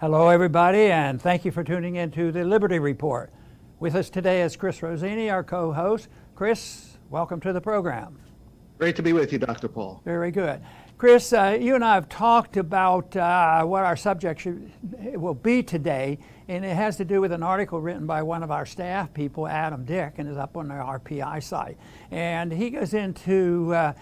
Hello, everybody, and thank you for tuning in to the Liberty Report. With us today is Chris Rossini, our co-host. Chris, welcome to the program. Great to be with you, Dr. Paul. Very good. Chris, you and I have talked about what our subject will be today, and it has to do with an article written by one of our staff people, Adam Dick, and is up on the RPI site. And he goes into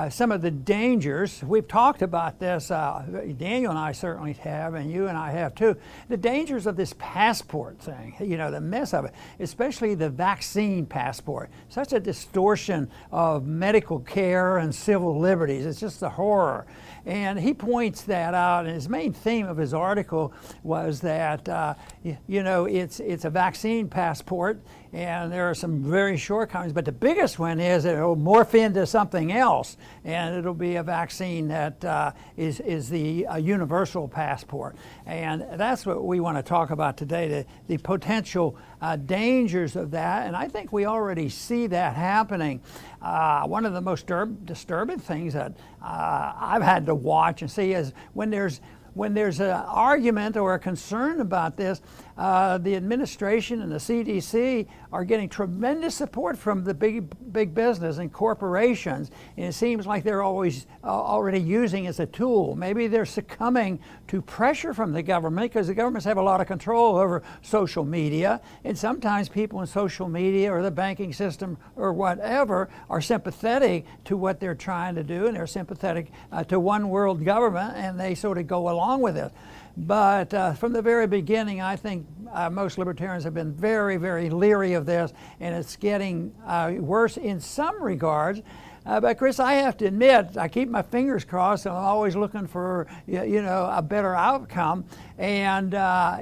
some of the dangers. We've talked about this, Daniel and I certainly have, and you and I have too, the dangers of this passport thing, the mess of it, especially the vaccine passport. Such a distortion of medical care and civil liberties. It's just a horror. And he points that out, and his main theme of his article was that, it's a vaccine passport, and there are some very shortcomings, but the biggest one is that it'll morph into something else, and it'll be a vaccine that is the universal passport. And that's what we want to talk about today, the potential dangers of that, and I think we already see that happening. One of the most disturbing things that I've had to watch and see is when there's an argument or a concern about this, the administration and the CDC are getting tremendous support from the big business and corporations, and it seems like they're always already using it as a tool. Maybe they're succumbing to pressure from the government because the governments have a lot of control over social media, and sometimes people in social media or the banking system or whatever are sympathetic to what they're trying to do, and they're sympathetic to one world government, and they sort of go along with it. But from the very beginning, I think most libertarians have been very, very leery of this, and it's getting worse in some regards. But Chris, I have to admit, I keep my fingers crossed, and I'm always looking for a better outcome. And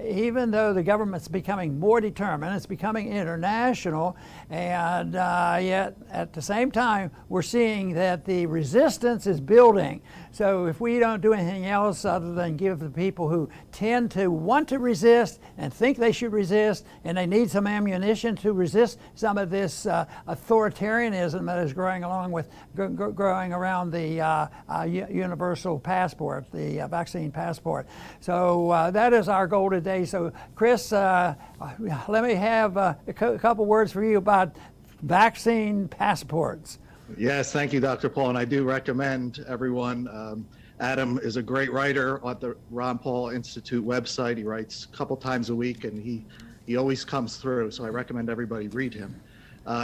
even though the government's becoming more determined, it's becoming international, and yet at the same time, we're seeing that the resistance is building. So if we don't do anything else other than give the people who tend to want to resist and think they should resist, and they need some ammunition to resist some of this authoritarianism that is growing around the universal passport, the vaccine passport. So that is our goal today. So Chris, let me have a couple words for you about vaccine passports. Yes, thank you, Dr. Paul, and I do recommend everyone. Adam is a great writer at the Ron Paul Institute website. He writes a couple times a week, and he always comes through, so I recommend everybody read him.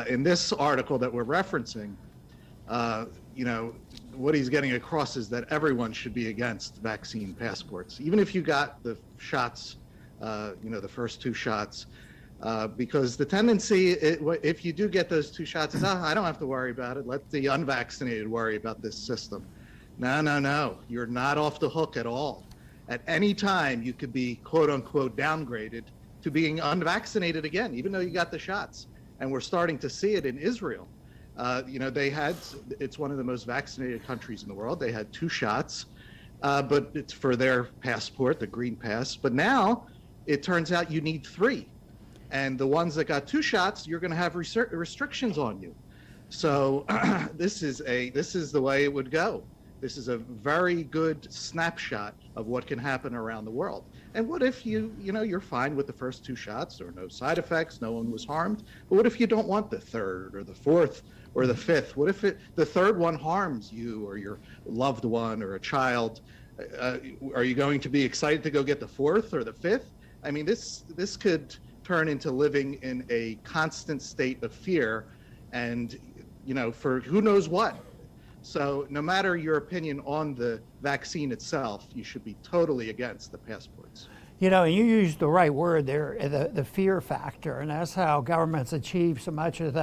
In this article that we're referencing, what he's getting across is that everyone should be against vaccine passports, even if you got the shots, the first two shots, because the tendency, if you do get those two shots, is, I don't have to worry about it. Let the unvaccinated worry about this system. No. You're not off the hook at all. At any time, you could be, quote unquote, downgraded to being unvaccinated again, even though you got the shots. And we're starting to see it in Israel. It's one of the most vaccinated countries in the world. They had two shots, but it's for their passport, the green pass. But now it turns out you need three. And the ones that got two shots, you're going to have restrictions on you. So this is the way it would go. This is a very good snapshot of what can happen around the world. And what if you're fine with the first two shots, or no side effects, no one was harmed? But what if you don't want the third or the fourth or the fifth? What if the third one harms you or your loved one or a child? Are you going to be excited to go get the fourth or the fifth? I mean, this could turn into living in a constant state of fear, and for who knows what. So no matter your opinion on the vaccine itself, you should be totally against the passports. You used the right word there, the fear factor, and that's how governments achieve so much of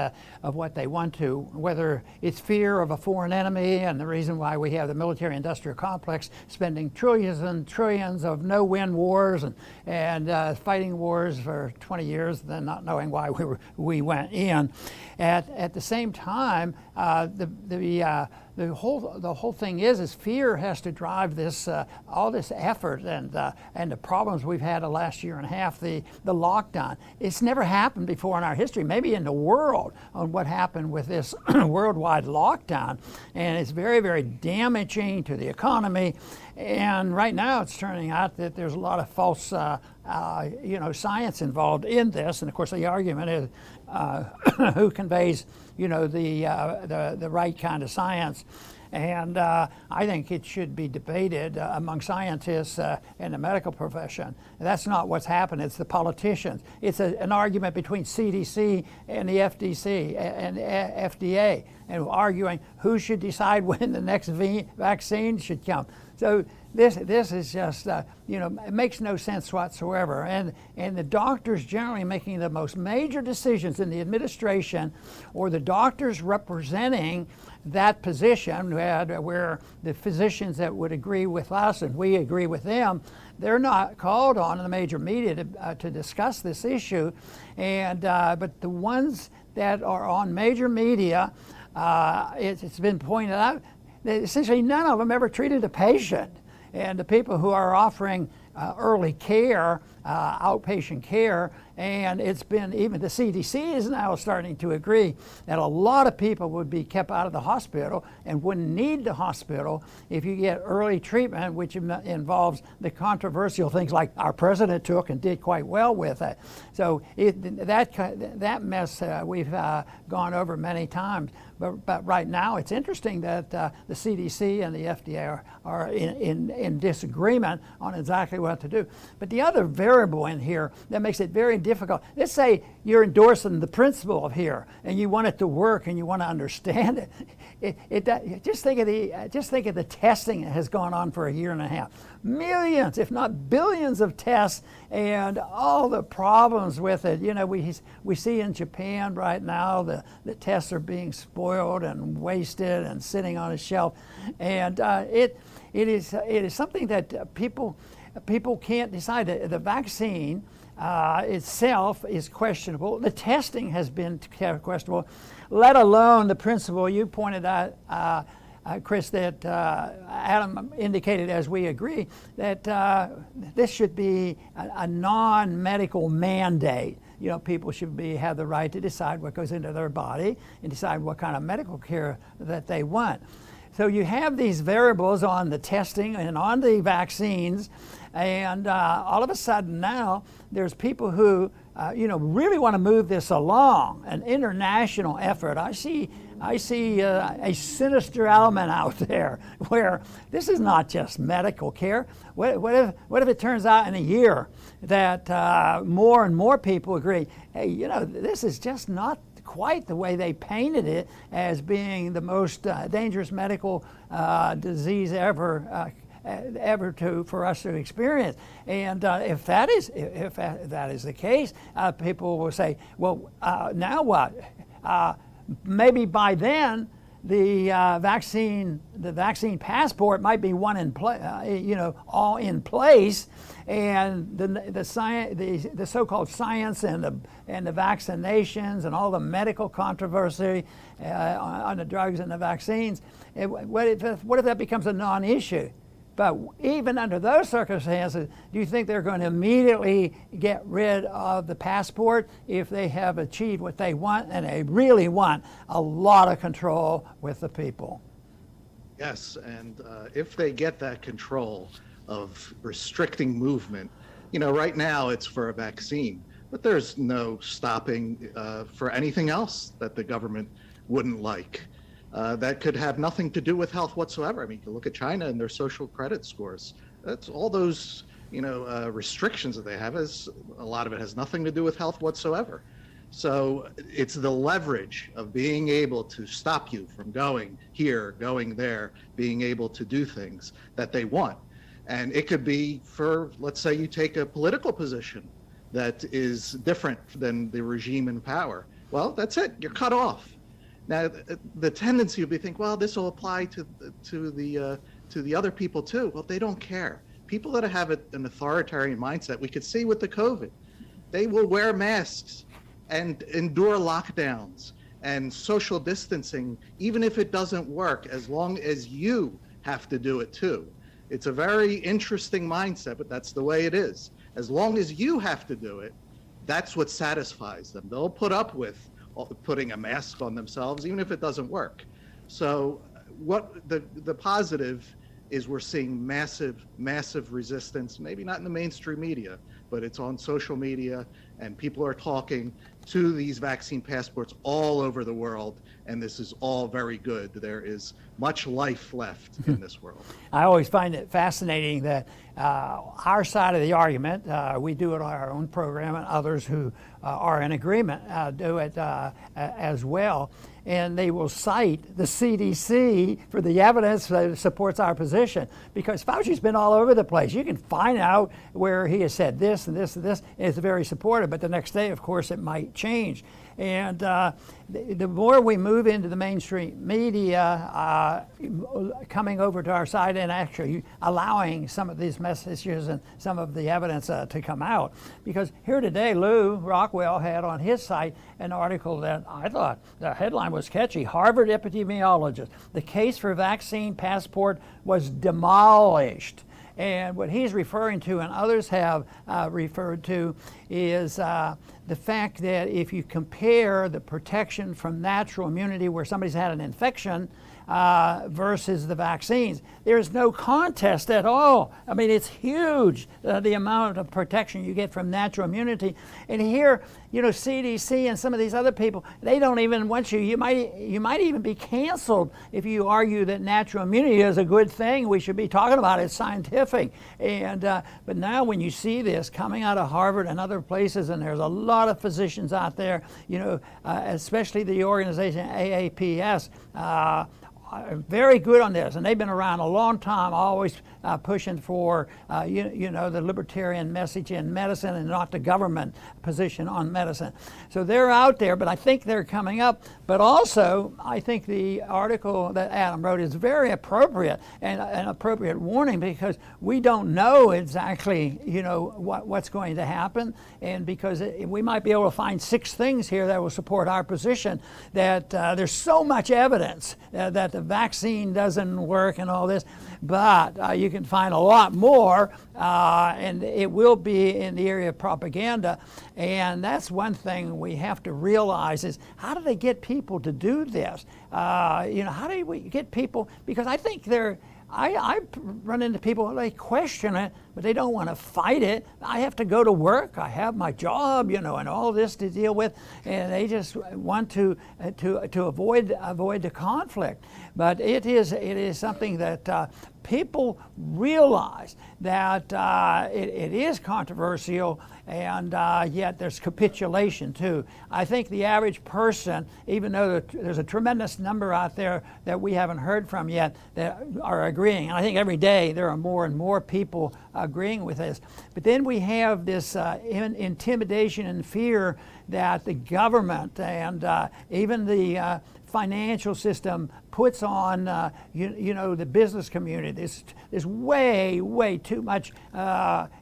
what they want to, whether it's fear of a foreign enemy, and the reason why we have the military-industrial complex spending trillions and trillions of no-win wars and fighting wars for 20 years, then not knowing why we went in. At the same time, the the whole thing is fear has to drive this all this effort and the problems we've had the last year and a half, the lockdown. It's never happened before in our history, maybe in the world, on what happened with this worldwide lockdown, and it's very, very damaging to the economy. And right now it's turning out that there's a lot of false science involved in this, and of course the argument is who conveys the right kind of science. And I think it should be debated among scientists in the medical profession. That's not what's happened. It's the politicians. It's an argument between CDC and the FDC and FDA, and arguing who should decide when the next vaccine should come. So this is just, it makes no sense whatsoever. And the doctors generally making the most major decisions in the administration, or the doctors representing that position, where the physicians that would agree with us and we agree with them, they're not called on in the major media to discuss this issue. And but the ones that are on major media, it's been pointed out, that essentially none of them ever treated a patient. And the people who are offering early care, outpatient care, and it's been, even the CDC is now starting to agree that a lot of people would be kept out of the hospital and wouldn't need the hospital if you get early treatment, which involves the controversial things like our president took and did quite well with it. So that mess we've gone over many times. But right now it's interesting that the CDC and the FDA are in disagreement on exactly what to do. But the other variable in here that makes it very difficult, let's say you're endorsing the principle of here and you want it to work and you want to understand it. Just think of the testing that has gone on for a year and a half. Millions, if not billions of tests, and all the problems with it. We see in Japan right now the tests are being spoiled and wasted and sitting on a shelf, and it is something that people can't decide. The vaccine itself is questionable. The testing has been questionable, let alone the principle you pointed out, Chris, that Adam indicated, as we agree, that this should be a non-medical mandate. People should have the right to decide what goes into their body and decide what kind of medical care that they want. So you have these variables on the testing and on the vaccines, and all of a sudden now there's people who really want to move this along, an international effort. I see a sinister element out there where this is not just medical care. What if it turns out in a year that more and more people agree, hey, this is just not quite the way they painted it as being the most dangerous medical disease ever for us to experience. And if that is the case, people will say, well, now what? Maybe by then the vaccine passport might be all in place, and the so-called science and the vaccinations and all the medical controversy on the drugs and the vaccines. What if that becomes a non-issue? But even under those circumstances, do you think they're going to immediately get rid of the passport if they have achieved what they want, and they really want a lot of control with the people? Yes, and if they get that control of restricting movement, right now it's for a vaccine, but there's no stopping for anything else that the government wouldn't like. That could have nothing to do with health whatsoever. I mean, you look at China and their social credit scores. That's all those, restrictions that they have. A lot of it has nothing to do with health whatsoever. So it's the leverage of being able to stop you from going here, going there, being able to do things that they want. And it could be for, let's say you take a political position that is different than the regime in power. Well, that's it. You're cut off. Now, the tendency would be to think, well, this will apply to the other people too. Well, they don't care. People that have an authoritarian mindset, we could see with the COVID, they will wear masks and endure lockdowns and social distancing, even if it doesn't work, as long as you have to do it too. It's a very interesting mindset, but that's the way it is. As long as you have to do it, that's what satisfies them. They'll put up with putting a mask on themselves, even if it doesn't work. So what the positive is, we're seeing massive resistance, maybe not in the mainstream media, but it's on social media, and people are talking to these vaccine passports all over the world, and this is all very good. There is much life left in this world. I always find it fascinating that our side of the argument, we do it on our own program, and others who are in agreement do it as well. And they will cite the CDC for the evidence that supports our position, because Fauci's been all over the place. You can find out where he has said this and this and this, and it's very supportive, but the next day, of course, it might change. And the more we move into the mainstream media, coming over to our side and actually allowing some of these messages and some of the evidence to come out. Because here today, Lou Rockwell had on his site an article that I thought the headline was catchy. Harvard epidemiologist, the case for vaccine passport was demolished. And what he's referring to, and others have referred to, is the fact that if you compare the protection from natural immunity where somebody's had an infection versus the vaccines, there's no contest at all. I mean, it's huge, the amount of protection you get from natural immunity. And here, you know, CDC and some of these other people, they don't even want you. You might even be canceled if you argue that natural immunity is a good thing. We should be talking about it scientific. And but now when you see this coming out of Harvard and other places, and there's a lot of physicians out there, you know, especially the organization AAPS, very good on this, and they've been around a long time, always pushing for you know, the libertarian message in medicine and not the government position on medicine. So they're out there, but I think they're coming up. But also, I think the article that Adam wrote is very appropriate, and an appropriate warning, because we don't know exactly, you know, what's going to happen, and because we might be able to find 6 things here that will support our position, that there's so much evidence that the vaccine doesn't work and all this, but you can find a lot more, and it will be in the area of propaganda. And that's one thing we have to realize is, how do they get people to do this? You know, how do we get people, because I think I run into people, they question it, but they don't want to fight it. I have to go to work, I have my job, you know, and all this to deal with, and they just want to avoid the conflict. But it is something that people realize that it is controversial, and yet there's capitulation too. I think the average person, even though there's a tremendous number out there that we haven't heard from yet that are agreeing, and I think every day there are more and more people agreeing with this. But then we have this intimidation and fear that the government and even the financial system puts on you know, the business community. There's way too much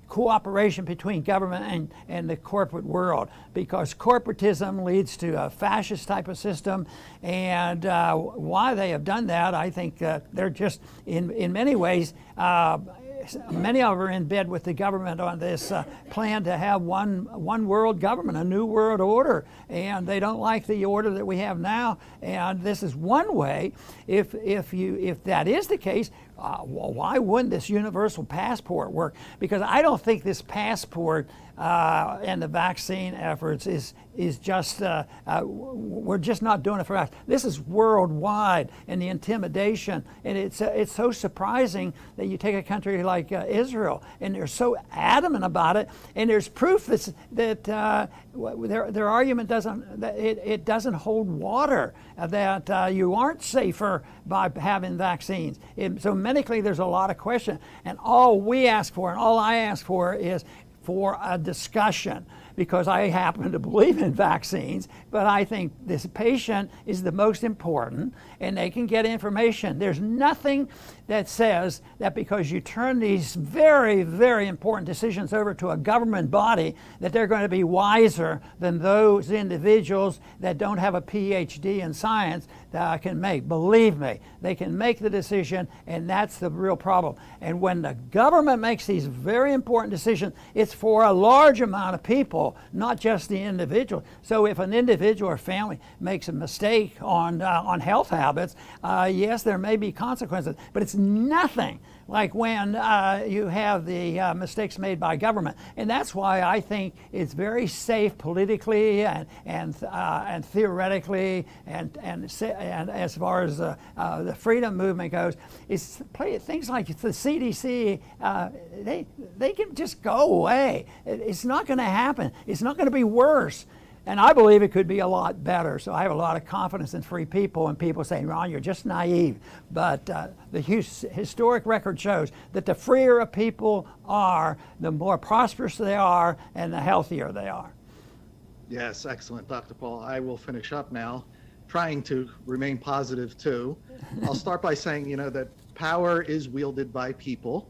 cooperation between government and the corporate world, because corporatism leads to a fascist type of system. And why they have done that, I think they're just in many ways, many of them are in bed with the government on this plan to have one world government, a new world order, and they don't like the order that we have now. And this is one way. If that is the case, well, why wouldn't this universal passport work? Because I don't think this passport and the vaccine efforts is just, we're just not doing it for us. This is worldwide, and the intimidation, and it's so surprising that you take a country like Israel, and they're so adamant about it, and there's proof that their argument doesn't hold water, that you aren't safer by having vaccines. So medically, there's a lot of question, and all we ask for, and all I ask for, is for a discussion, because I happen to believe in vaccines, but I think this patient is the most important, and they can get information. There's nothing that says that because you turn these very, very important decisions over to a government body, that they're going to be wiser than those individuals that don't have a PhD in science that can make. Believe me, they can make the decision, and that's the real problem. And when the government makes these very important decisions, it's for a large amount of people, not just the individual. So if an individual or family makes a mistake on health habits, yes, there may be consequences, but it's nothing like when you have the mistakes made by government. And that's why I think it's very safe politically and theoretically and as far as the freedom movement goes, it's things like the CDC, they can just go away. It's not going to happen. It's not going to be worse. And I believe it could be a lot better. So I have a lot of confidence in free people, and people saying, Ron, you're just naive. But the historic record shows that the freer a people are, the more prosperous they are, and the healthier they are. Yes, excellent, Dr. Paul. I will finish up now, trying to remain positive too. I'll start by saying, that power is wielded by people,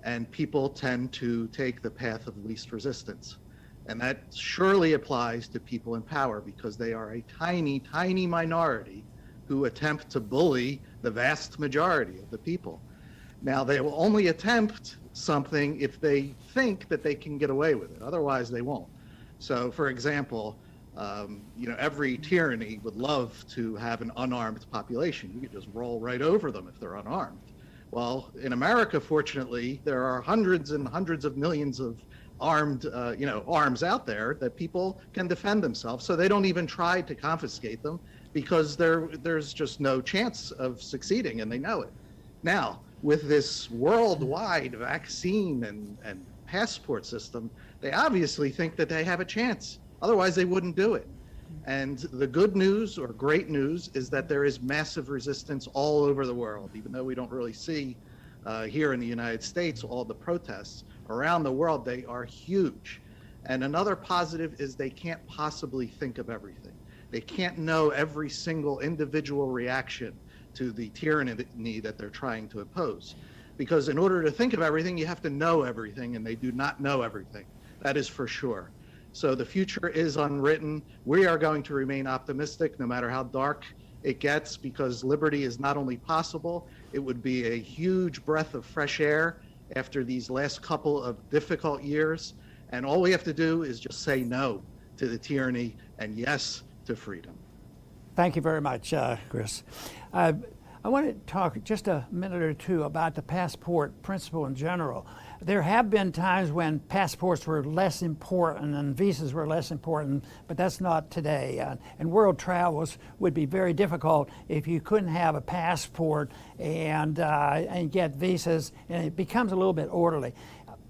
and people tend to take the path of least resistance. And that surely applies to people in power, because they are a tiny, tiny minority who attempt to bully the vast majority of the people. Now, they will only attempt something if they think that they can get away with it. Otherwise, they won't. So, for example, every tyranny would love to have an unarmed population. You could just roll right over them if they're unarmed. Well, in America, fortunately, there are hundreds and hundreds of millions of armed, arms out there that people can defend themselves. So they don't even try to confiscate them, because there's just no chance of succeeding, and they know it. Now, with this worldwide vaccine and passport system, they obviously think that they have a chance. Otherwise, they wouldn't do it. And the good news, or great news, is that there is massive resistance all over the world, even though we don't really see here in the United States all the protests. Around the world, they are huge. And another positive is they can't possibly think of everything. They can't know every single individual reaction to the tyranny that they're trying to impose. Because in order to think of everything, you have to know everything, and they do not know everything. That is for sure. So the future is unwritten. We are going to remain optimistic no matter how dark it gets, because liberty is not only possible, it would be a huge breath of fresh air after these last couple of difficult years. And all we have to do is just say no to the tyranny and yes to freedom. Thank you very much, Chris. I want to talk just a minute or two about the passport principle in general. There have been times when passports were less important and visas were less important, but that's not today. And world travels would be very difficult if you couldn't have a passport and get visas, and it becomes a little bit orderly.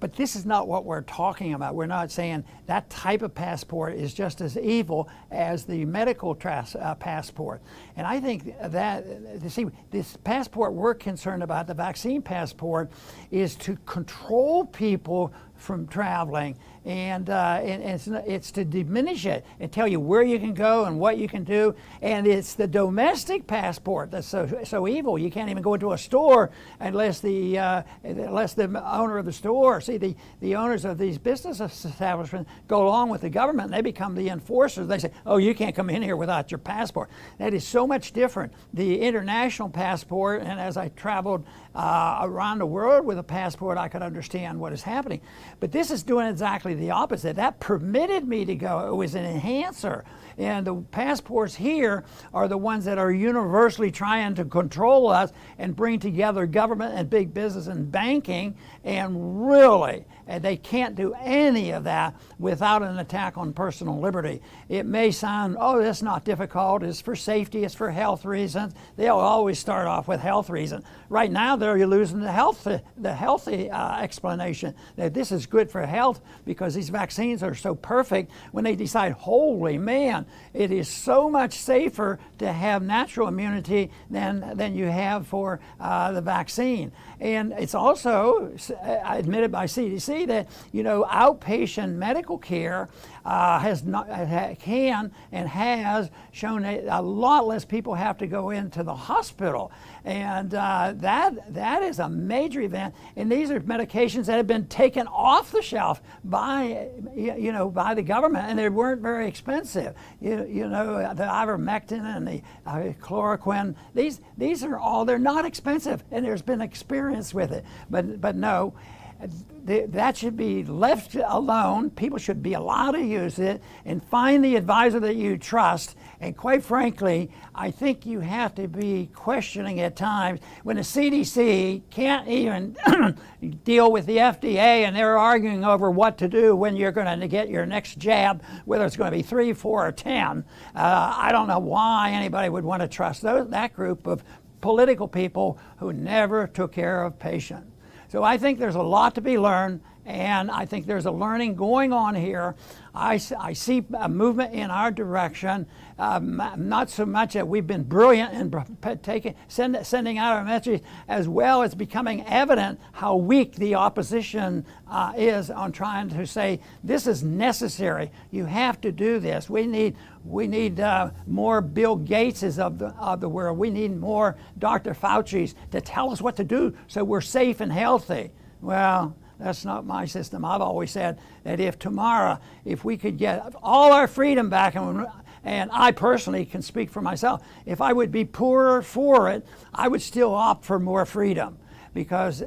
But this is not what we're talking about. We're not saying that type of passport is just as evil as the medical passport. And I think that, see, this passport we're concerned about, the vaccine passport, is to control people from traveling, and it's to diminish it and tell you where you can go and what you can do. And it's the domestic passport that's so evil. You can't even go into a store unless the owner of the store, see, the owners of these business establishments go along with the government, and they become the enforcers. They say, oh, you can't come in here without your passport. That is so much different. The international passport, and as I traveled around the world with a passport, I could understand what is happening. But this is doing exactly the opposite. That permitted me to go. It was an enhancer. And the passports here are the ones that are universally trying to control us and bring together government and big business and banking. And really, they can't do any of that without an attack on personal liberty. It may sound, oh, that's not difficult. It's for safety. It's for health reasons. They'll always start off with health reasons. Right now, they're losing the healthy explanation that this is good for health because these vaccines are so perfect, when they decide, holy man, it is so much safer to have natural immunity than you have for the vaccine. And it's also admitted by CDC that, you know, outpatient medical care can and has shown that a lot less people have to go into the hospital. And that is a major event. And these are medications that have been taken off the shelf by, you know, by the government, and they weren't very expensive. You know, the ivermectin and the chloroquine, these are all, they're not expensive, and there's been experience with it. But no, that should be left alone. People should be allowed to use it, and find the advisor that you trust. And quite frankly, I think you have to be questioning at times when the CDC can't even deal with the FDA, and they're arguing over what to do when you're going to get your next jab, whether it's going to be 3, 4, or 10. I don't know why anybody would want to trust that group of political people who never took care of patients. So I think there's a lot to be learned, and I think there's a learning going on here. I see a movement in our direction, not so much that we've been brilliant in sending out our message, as well as becoming evident how weak the opposition is on trying to say, this is necessary, you have to do this. We need more Bill Gateses of the world. We need more Dr. Fauci's to tell us what to do so we're safe and healthy. Well, that's not my system. I've always said that if we could get all our freedom back, and I personally can speak for myself, if I would be poorer for it, I would still opt for more freedom, because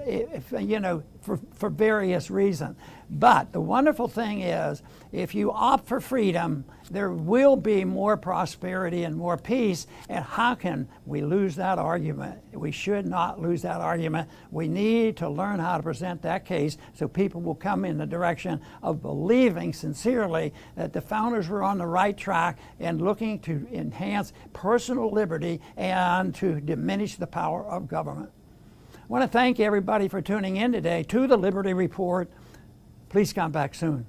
for various reasons. But the wonderful thing is, if you opt for freedom, there will be more prosperity and more peace. And how can we lose that argument? We should not lose that argument. We need to learn how to present that case so people will come in the direction of believing sincerely that the founders were on the right track and looking to enhance personal liberty and to diminish the power of government. I want to thank everybody for tuning in today to the Liberty Report. Please come back soon.